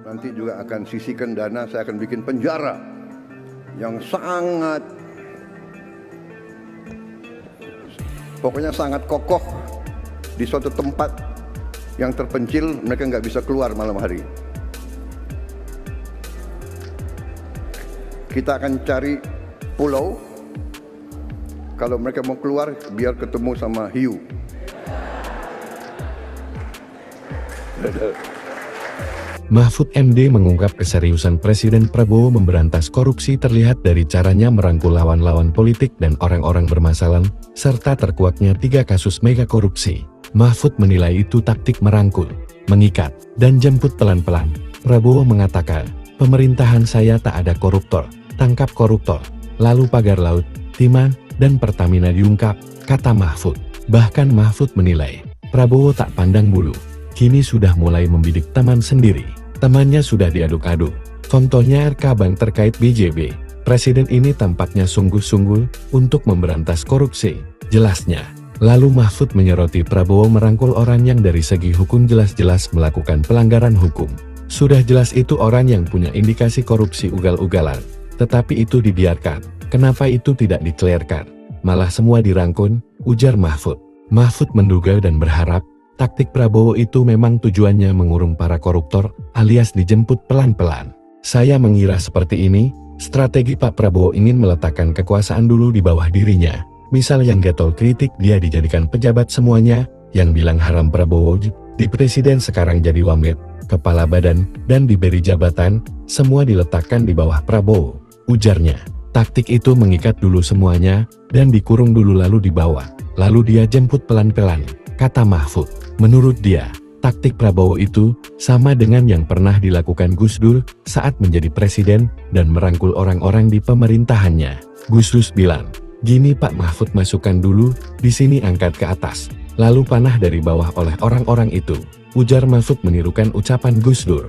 Nanti juga akan sisihkan dana, saya akan bikin penjara yang pokoknya sangat kokoh di suatu tempat yang terpencil, mereka nggak bisa keluar malam hari. Kita akan cari pulau, kalau mereka mau keluar biar ketemu sama hiu. Mahfud MD mengungkap keseriusan Presiden Prabowo memberantas korupsi terlihat dari caranya merangkul lawan-lawan politik dan orang-orang bermasalah, serta terkuaknya 3 kasus mega korupsi. Mahfud menilai itu taktik merangkul, mengikat, dan jemput pelan-pelan. Prabowo mengatakan, pemerintahan saya tak ada koruptor, tangkap koruptor, lalu pagar laut, timah, dan Pertamina diungkap, kata Mahfud. Bahkan Mahfud menilai, Prabowo tak pandang bulu. Kini sudah mulai membidik teman sendiri. Temannya sudah diaduk-aduk. Contohnya RK Bank terkait BJB. Presiden ini tampaknya sungguh-sungguh untuk memberantas korupsi. Jelasnya. Lalu Mahfud menyoroti Prabowo merangkul orang yang dari segi hukum jelas-jelas melakukan pelanggaran hukum. Sudah jelas itu orang yang punya indikasi korupsi ugal-ugalan. Tetapi itu dibiarkan. Kenapa itu tidak diclearkan? Malah semua dirangkul, ujar Mahfud. Mahfud menduga dan berharap taktik Prabowo itu memang tujuannya mengurung para koruptor, alias dijemput pelan-pelan. Saya mengira seperti ini, strategi Pak Prabowo ingin meletakkan kekuasaan dulu di bawah dirinya. Misal yang getol kritik dia dijadikan pejabat semuanya, yang bilang haram Prabowo, di presiden sekarang jadi wamen, kepala badan, dan diberi jabatan, semua diletakkan di bawah Prabowo, ujarnya. Taktik itu mengikat dulu semuanya, dan dikurung dulu lalu dibawa, lalu dia jemput pelan-pelan, kata Mahfud. Menurut dia, taktik Prabowo itu sama dengan yang pernah dilakukan Gus Dur saat menjadi presiden dan merangkul orang-orang di pemerintahannya. Gus Dur bilang, gini Pak Mahfud, masukkan dulu, di sini angkat ke atas, lalu panah dari bawah oleh orang-orang itu, ujar Mahfud menirukan ucapan Gus Dur.